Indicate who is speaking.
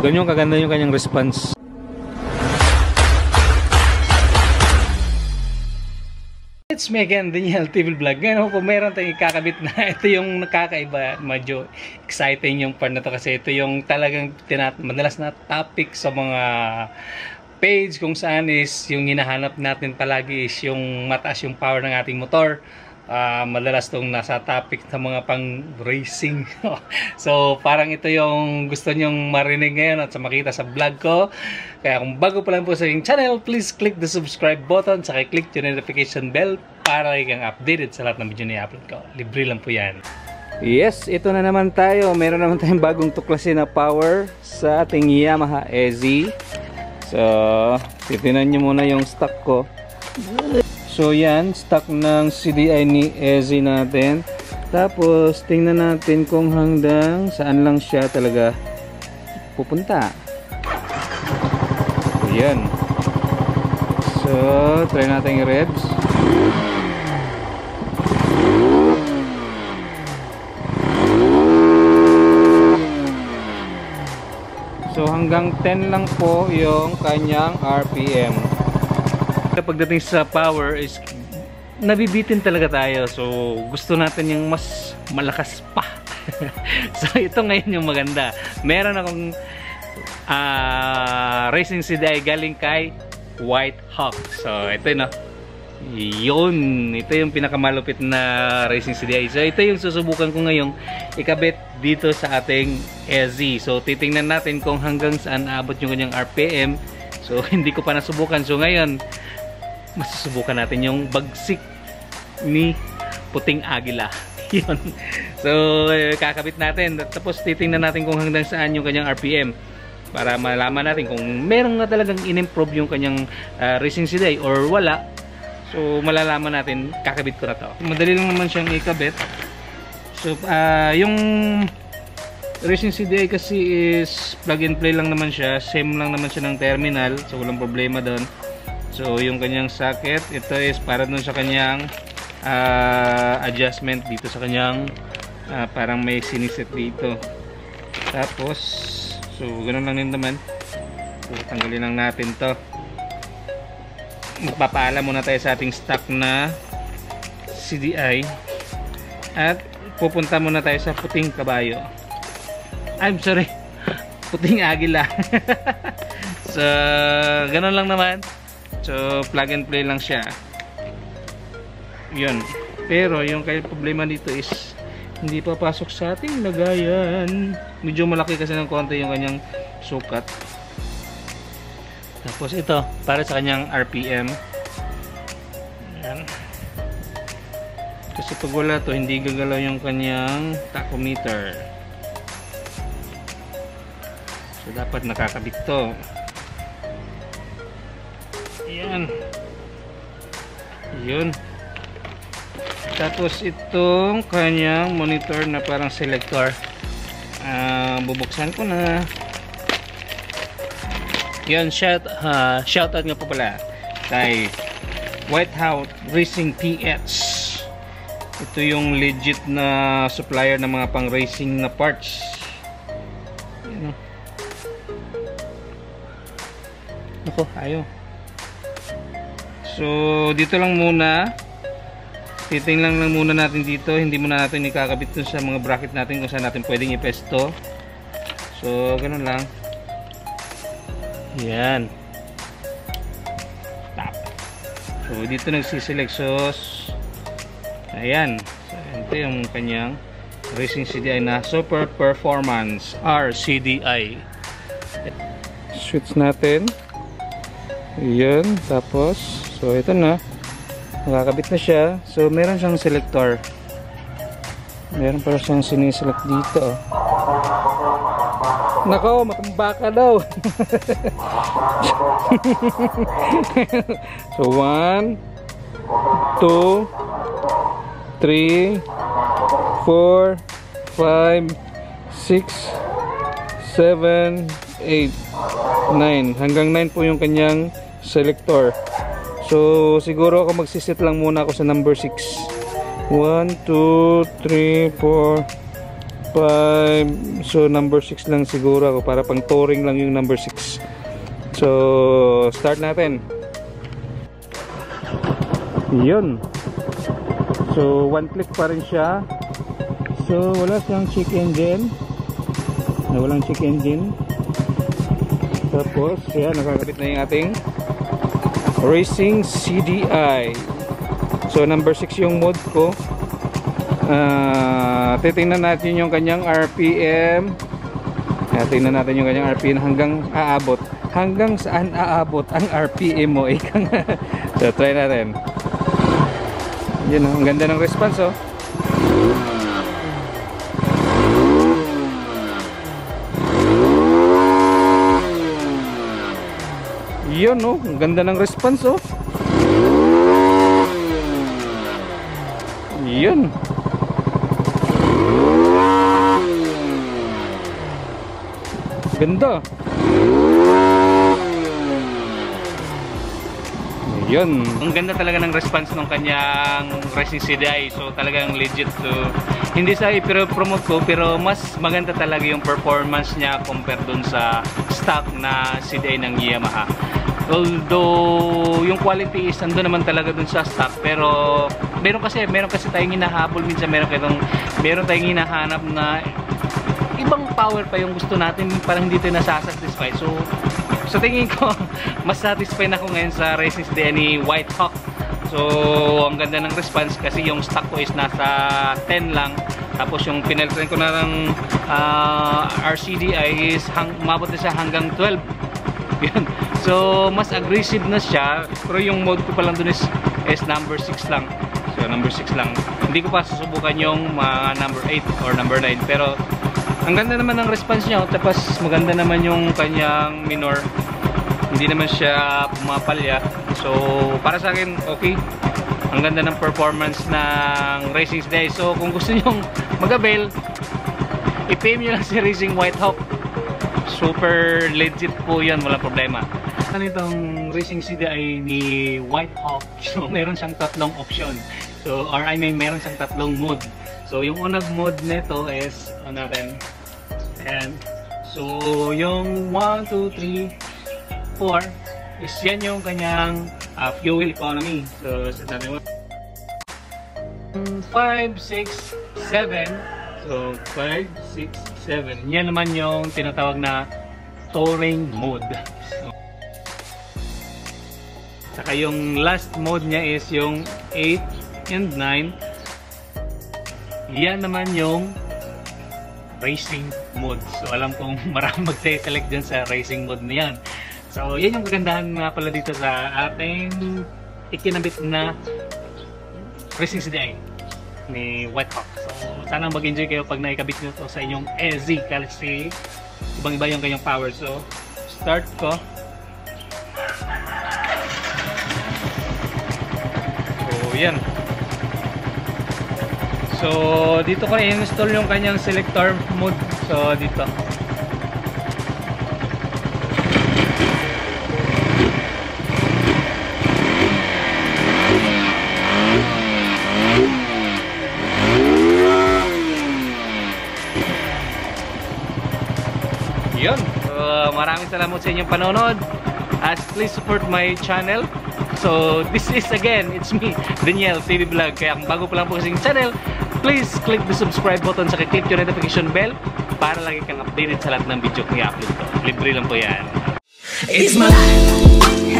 Speaker 1: ganyan kaganda yung kanyang response. It's me again, Daniel TV Vlog. Ngayon po meron tayong ikakabit na ito yung nakakaiba, medyo exciting yung part na to kasi ito yung talagang madalas na topic sa mga page kung saan is yung hinahanap natin palagi is yung mataas yung power ng ating motor. Madalas tong nasa topic sa mga pang racing. So parang ito yung gusto nyong marinig ngayon at sa makita sa vlog ko. Kaya kung bago pa lang po sa aking channel, please click the subscribe button saka click yung notification bell para kang updated sa lahat ng video na i-upload ko. Libre lang po yan. Yes, ito na naman tayo. Meron naman tayong bagong tuklasin na power sa ating Yamaha EZ. So titinan nyo muna yung stock ko. So yan, stock ng CDI ni EZ natin. Tapos tingnan natin kung hanggang saan lang siya talaga pupunta. So yan. So try natin yung revs. So hanggang 10 lang po yung kanyang RPM. Pagdating sa power is nabibitin talaga tayo, so gusto natin yung mas malakas pa. So ito ngayon yung maganda. Meron akong racing CDI galing kay White Hawk. So ito na yun, ito yung pinakamalupit na racing CDI. So ito yung susubukan ko ngayong ikabit dito sa ating EZ. So titingnan natin kung hanggang saan aabot yung kanyang RPM. So hindi ko pa nasubukan. So ngayon masusubukan natin yung bagsik ni puting agila. Yun. So kakabit natin, tapos titingnan natin kung hanggang saan yung kanyang RPM para malaman natin kung meron na talagang in-improve yung kanyang racing CDI or wala. So malalaman natin, kakabit ko na to. Madali lang naman siyang ikabit. So yung racing CDI kasi is plug and play lang naman siya, same lang naman siya ng terminal, so walang problema doon. So yung kanyang socket, ito is para dun sa kanyang adjustment dito sa kanyang parang may siniset dito. Tapos so ganoon lang din naman. So tanggalin lang natin to. Magpapaalam muna tayo sa ating stock na CDI at pupunta muna tayo sa puting kabayo. I'm sorry, puting agila. So ganoon lang naman. So plug and play lang siya. Yun. Pero yung kaya problema dito is hindi pa pasok sa ating lagayan. Medyo malaki kasi ng konti yung kanyang sukat. Tapos ito para sa kanyang RPM. Yan. Kasi pag wala to, hindi gagalaw yung kanyang tachometer. So dapat nakakabit to. Yan. Yun. Tapos itong kanyang monitor na parang selector. Bubuksan ko na. Yan, shoutout nga po pala kay White Hawk Racing PH. Ito yung legit na supplier ng mga pang racing na parts. Yan. Ako, ayaw. So dito lang muna, titingnan lang muna natin dito, hindi muna natin ikakabit dun sa mga bracket natin kung saan natin pwedeng ipesto. So ganun lang. Yan. Tap. So dito nagsiselect. So ayan. So ito yung kanyang racing CDI na Super Performance RCDI. Switch natin. Ayan. Tapos so ito na, nakakabit na siya. So meron siyang selector, meron pa siyang siniselect dito. Nako, matumba ka daw. So 1 2 3 4 5 6 7 8 9. Hanggang 9 po yung kanyang selector. So siguro ako magsiset lang muna ako sa number 6. 1 2 3 4 5. So number 6 lang siguro ako, para pang touring lang yung number 6. So start natin. Yun. So one click pa rin siya. So wala siyang check engine. Walang check engine. Tapos yan, nakakabit na yung ating Racing CDI. So number 6 yung mode ko. Titingnan natin yung kanyang RPM. Tingnan natin yung kanyang RPM hanggang aabot. Hanggang saan aabot ang RPM mo? So try natin. Yun, ang ganda ng response, oh. Yun, oh, ang ganda ng response, oh. Yun. Ganda. Yun. Ang ganda talaga ng response ng kanyang Racing CDI. So talagang legit. So hindi sa i-promote ko, pero mas maganda talaga yung performance niya compare dun sa stock na CDI ng Yamaha. Although yung quality is ando naman talaga dun sa stock, pero meron kasi tayong hinahabol minsan, meron tayong hinahanap na ibang power pa yung gusto natin, parang hindi tayo nasasatisfy. So sa tingin ko, mas satisfied ako ngayon sa Racing CDI ni White Hawk. So ang ganda ng response kasi yung stock ko is nasa 10 lang. Tapos yung pinalitan ko na ng RCDI is umabot na siya hanggang 12. Yan. So mas aggressive na siya, pero yung mode ko pa lang dun is number 6 lang. So number 6 lang. Hindi ko pa susubukan yung number 8 or number 9, pero ang ganda naman ng response niya. Tapos maganda naman yung kanyang minor, hindi naman siya pumapalya. So para sa akin okay, ang ganda ng performance ng Racing CDI. So kung gusto niyo mag-avail, i-PM nyo lang si Racing White Hawk. Super legit po yan, wala problema. Ano itong Racing CDI ni White Hawk? So meron siyang tatlong option. So meron siyang tatlong mode. So yung unang mode nito is ano natin? And so yung 1, 2, 3, 4 is yan yung kanyang fuel economy. So set natin 5, 6, 7. So 5, 6, 7. Yan naman yung tinatawag na touring mode. So, saka yung last mode niya is yung 8 and 9. Yan naman yung racing mode. So alam kong maraming mag-select dyan sa racing mode na yan. So yan yung kagandahan nga pala dito sa ating ikinabit na Racing CDI ni White Hawk. So sana mag-enjoy kayo pag naikabit nyo to sa inyong SZ kasi ibang-iba yung kanyang power. So start ko. So yan. So dito ko i-install yung kanyang selector mode. So dito. Yun. So maraming salamat sa inyong panonood. As please support my channel. So this is again, it's me, Daniel TV Vlog. Kaya kung bago pa lang po kasing channel, please click the subscribe button, saka click yung notification bell para lagi kang updated sa lahat ng video kong i-upload ko. Libre lang po yan. It's my life.